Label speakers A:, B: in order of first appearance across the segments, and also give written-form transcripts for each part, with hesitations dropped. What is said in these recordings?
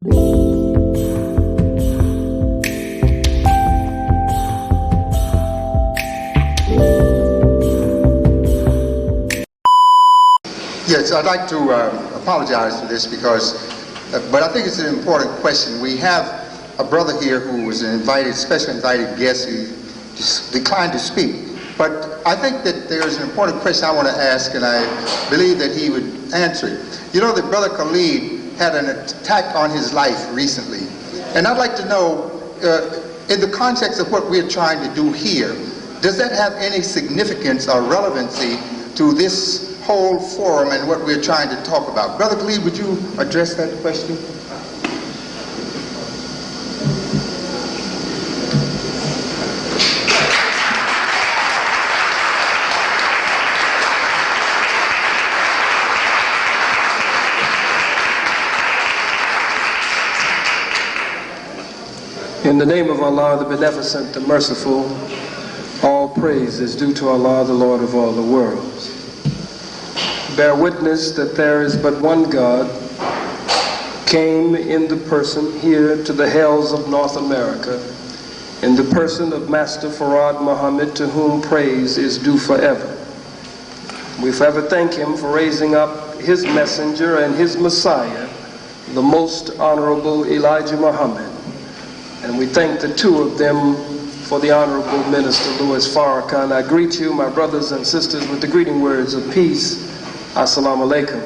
A: Yes, I'd like to apologize for this because, but I think it's an important question. We have a brother here who was an invited, special invited guest who declined to speak. But I think that there's an important question I want to ask, and I believe that he would answer it. You know that Brother Khalid had an attack on his life recently. And I'd like to know, in the context of what we're trying to do here, does that have any significance or relevancy to this whole forum and what we're trying to talk about? Brother Khalid, would you address that question?
B: In the name of Allah, the Beneficent, the Merciful, all praise is due to Allah, the Lord of all the worlds. Bear witness that there is but one God, came in the person here to the hells of North America, in the person of Master Khalid Muhammad, to whom praise is due forever. We forever thank him for raising up his messenger and his Messiah, the most honorable Elijah Muhammad. And we thank the two of them for the Honorable Minister Louis Farrakhan. I greet you, my brothers and sisters, with the greeting words of peace. Assalamu alaikum.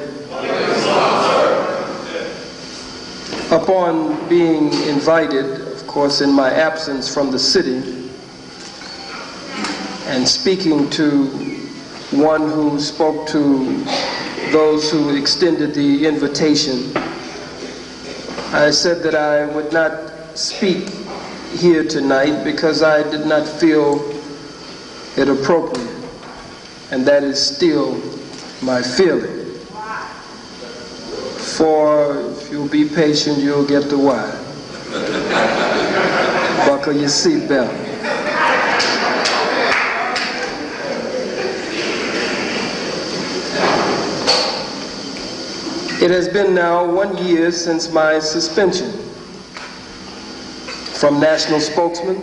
B: Upon being invited, of course, in my absence from the city, and speaking to one who spoke to those who extended the invitation, I said that I would not speak here tonight because I did not feel it appropriate, and that is still my feeling. For if you'll be patient, you'll get the why. Buckle your seatbelt. It has been now 1 year since my suspension from national spokesman.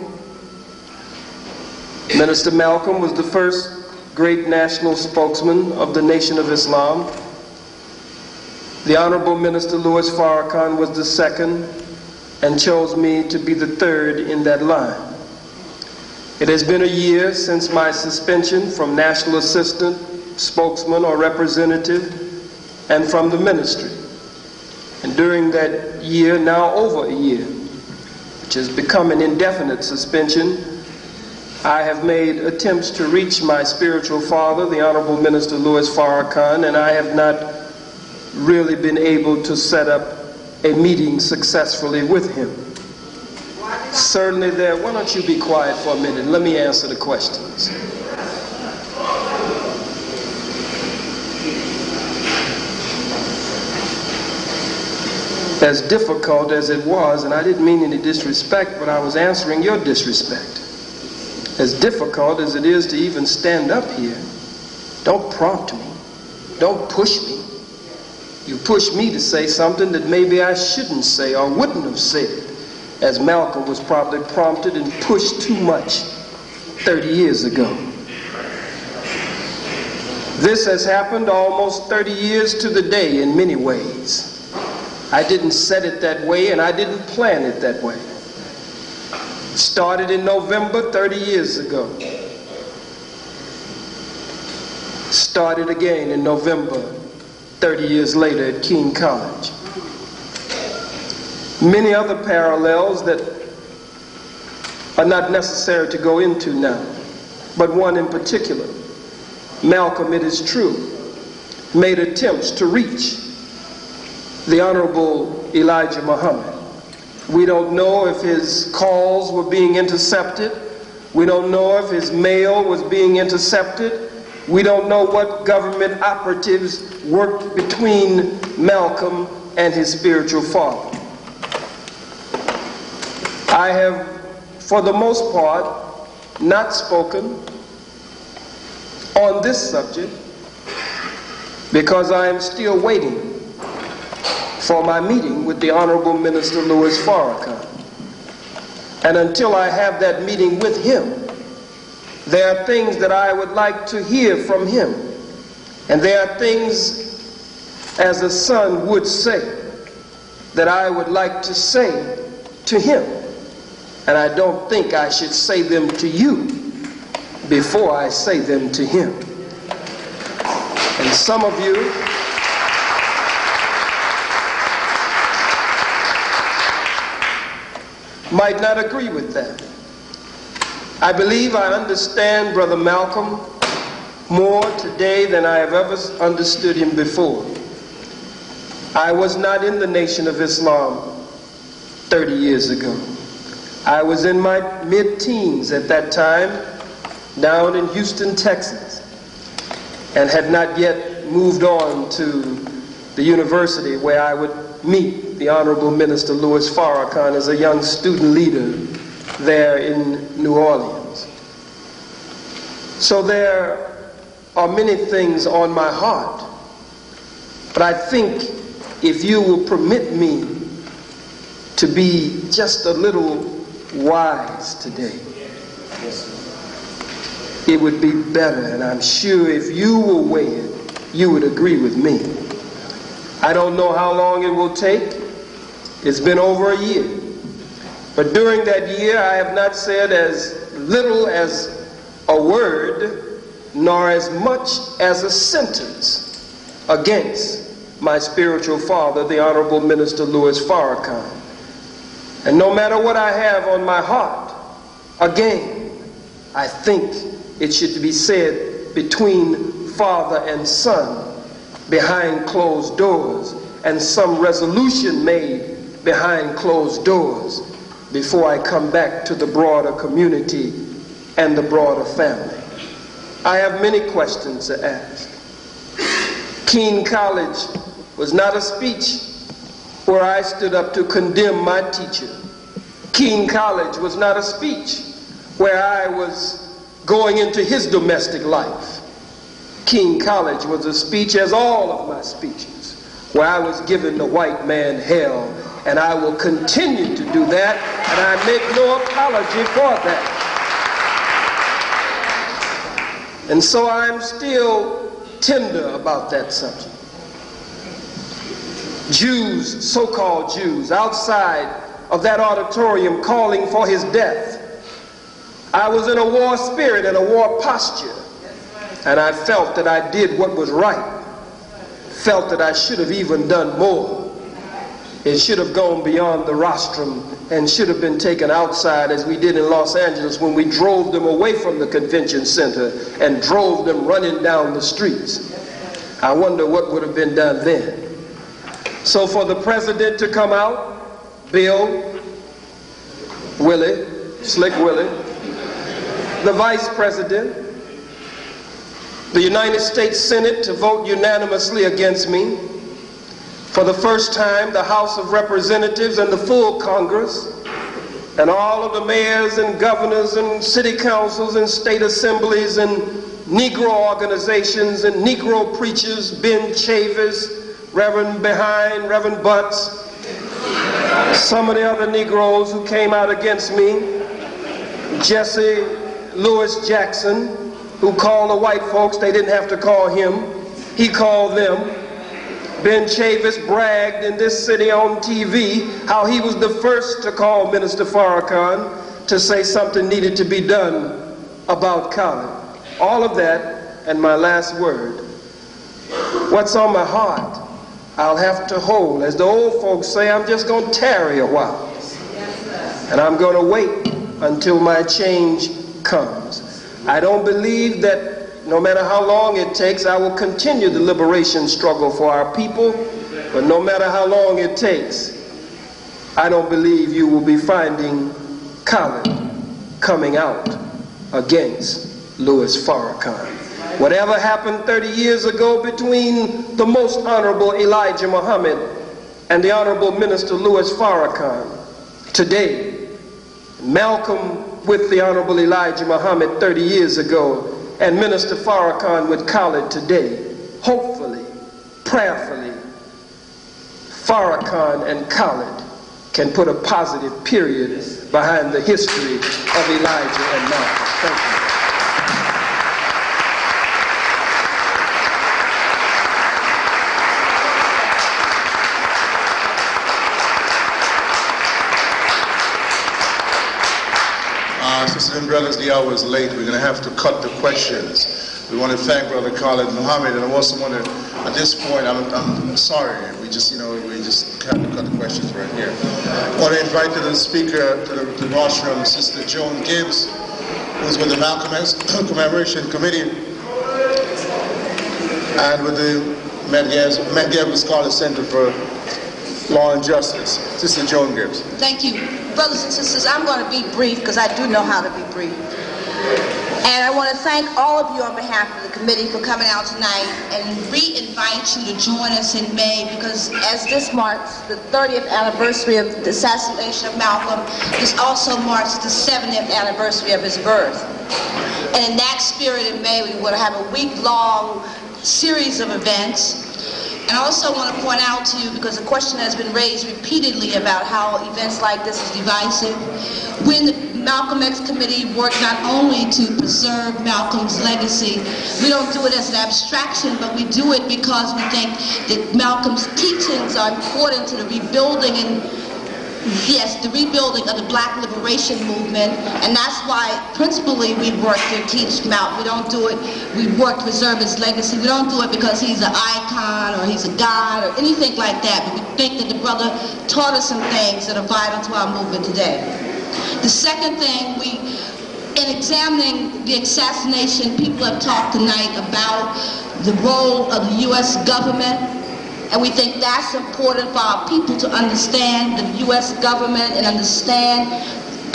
B: Minister Malcolm was the first great national spokesman of the Nation of Islam. The Honorable Minister Louis Farrakhan was the second and chose me to be the third in that line. It has been a year since my suspension from national assistant, spokesman, or representative, and from the ministry. And during that year, now over a year, which has become an indefinite suspension, I have made attempts to reach my spiritual father, the Honorable Minister Louis Farrakhan, and I have not really been able to set up a meeting successfully with him. Certainly there, why don't you be quiet for a minute and let me answer the questions. As difficult as it was, and I didn't mean any disrespect, but I was answering your disrespect. As difficult as it is to even stand up here, don't prompt me, don't push me. You push me to say something that maybe I shouldn't say or wouldn't have said, as Malcolm was probably prompted and pushed too much 30 years ago. This has happened almost 30 years to the day in many ways. I didn't set it that way, and I didn't plan it that way. Started in November 30 years ago. Started again in November 30 years later at Keene College. Many other parallels that are not necessary to go into now, but one in particular. Malcolm, it is true, made attempts to reach the Honorable Elijah Muhammad. We don't know if his calls were being intercepted. We don't know if his mail was being intercepted. We don't know what government operatives worked between Malcolm and his spiritual father. I have, for the most part, not spoken on this subject because I am still waiting for my meeting with the Honorable Minister Louis Farrakhan. And until I have that meeting with him, there are things that I would like to hear from him. And there are things, as a son would say, that I would like to say to him. And I don't think I should say them to you before I say them to him. And some of you might not agree with that. I believe I understand Brother Malcolm more today than I have ever understood him before. I was not in the Nation of Islam 30 years ago. I was in my mid-teens at that time, down in Houston, Texas, and had not yet moved on to the university where I would meet the Honorable Minister Louis Farrakhan as a young student leader there in New Orleans. So there are many things on my heart, but I think if you will permit me to be just a little wise today, it would be better, and I'm sure if you will weigh it, you would agree with me. I don't know how long it will take. It's been over a year. But during that year, I have not said as little as a word, nor as much as a sentence against my spiritual father, the Honorable Minister Louis Farrakhan. And no matter what I have on my heart, again, I think it should be said between father and son, behind closed doors, and some resolution made behind closed doors before I come back to the broader community and the broader family. I have many questions to ask. Keene College was not a speech where I stood up to condemn my teacher. Keene College was not a speech where I was going into his domestic life. Keene College was a speech, as all of my speeches, where I was giving the white man hell, and I will continue to do that, and I make no apology for that. And so I'm still tender about that subject. Jews, so-called Jews, outside of that auditorium calling for his death. I was in a war spirit and a war posture, and I felt that I did what was right, felt that I should have even done more. It should have gone beyond the rostrum and should have been taken outside, as we did in Los Angeles when we drove them away from the convention center and drove them running down the streets. I wonder what would have been done then. So for the president to come out, Bill, Willie, Slick Willie, the vice president, the United States Senate to vote unanimously against me. For the first time, the House of Representatives and the full Congress, and all of the mayors and governors and city councils and state assemblies and Negro organizations and Negro preachers, Ben Chavis, Reverend Behind, Reverend Butts, some of the other Negroes who came out against me, Jesse Lewis Jackson, who called the white folks, they didn't have to call him, he called them. Ben Chavis bragged in this city on TV how he was the first to call Minister Farrakhan to say something needed to be done about Khalid. All of that, and my last word, what's on my heart, I'll have to hold. As the old folks say, I'm just going to tarry a while. And I'm going to wait until my change comes. I don't believe that no matter how long it takes, I will continue the liberation struggle for our people, but no matter how long it takes, I don't believe you will be finding Khalid coming out against Louis Farrakhan. Whatever happened 30 years ago between the most honorable Elijah Muhammad and the honorable Minister Louis Farrakhan, today, Malcolm with the honorable Elijah Muhammad 30 years ago, and Minister Farrakhan with Khalid today, hopefully, prayerfully, Farrakhan and Khalid can put a positive period behind the history of Elijah and Malcolm. Thank you.
C: Sisters and brothers, the hour is late. We're going to have to cut the questions. We want to thank Brother Khalid Muhammad, and I also want to, at this point, I'm sorry, we just have to cut the questions right here. I want to invite to the speaker, to the rostrum, Sister Joan Gibbs, who's with the Malcolm X Commemoration Committee, and with the Medgar Scholar Center for Law and Justice. Sister Joan Gibbs.
D: Thank you. Brothers and sisters, I'm going to be brief because I do know how to be brief. And I want to thank all of you on behalf of the committee for coming out tonight and re-invite you to join us in May, because as this marks the 30th anniversary of the assassination of Malcolm, this also marks the 70th anniversary of his birth. And in that spirit in May, we want to have a week-long series of events. And I also want to point out to you, because the question has been raised repeatedly about how events like this is divisive. When the Malcolm X Committee worked not only to preserve Malcolm's legacy, we don't do it as an abstraction, but we do it because we think that Malcolm's teachings are important to the rebuilding and the rebuilding of the Black liberation movement, and that's why principally we work to teach Malcolm. We don't do it, we work to preserve his legacy. We don't do it because he's an icon or he's a god or anything like that, but we think that the brother taught us some things that are vital to our movement today. The second thing, in examining the assassination, people have talked tonight about the role of the U.S. government. And we think that's important for our people to understand the U.S. government and understand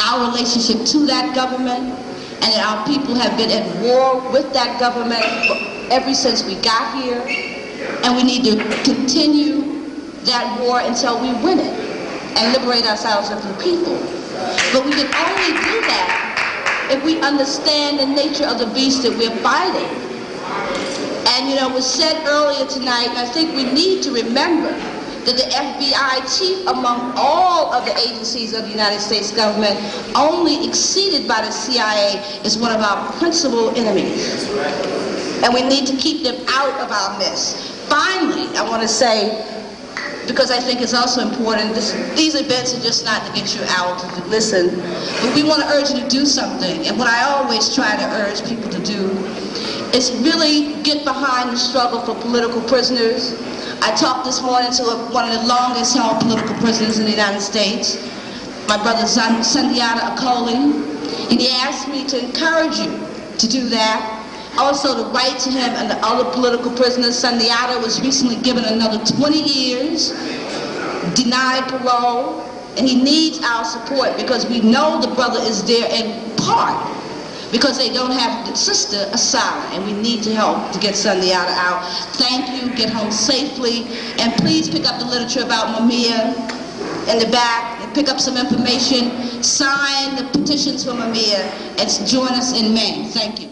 D: our relationship to that government, and that our people have been at war with that government ever since we got here, and we need to continue that war until we win it and liberate ourselves as the people. But we can only do that if we understand the nature of the beast that we're fighting. And you know, it was said earlier tonight, and I think we need to remember that the FBI chief among all of the agencies of the United States government, only exceeded by the CIA, is one of our principal enemies. And we need to keep them out of our midst. Finally, I want to say, because I think it's also important, these events are just not to get you out to listen, but we want to urge you to do something. And what I always try to urge people to do is really get behind the struggle for political prisoners. I talked this morning to one of the longest held political prisoners in the United States, my brother Sundiata Acoli, and he asked me to encourage you to do that. Also to write to him and the other political prisoners. Sundiata was recently given another 20 years, denied parole, and he needs our support because we know the brother is there in part because they don't have the sister Asara, and we need to help to get Sundiata out. Thank you, get home safely, and please pick up the literature about Mamiya in the back, and pick up some information, sign the petitions for Mamiya, and join us in May. Thank you.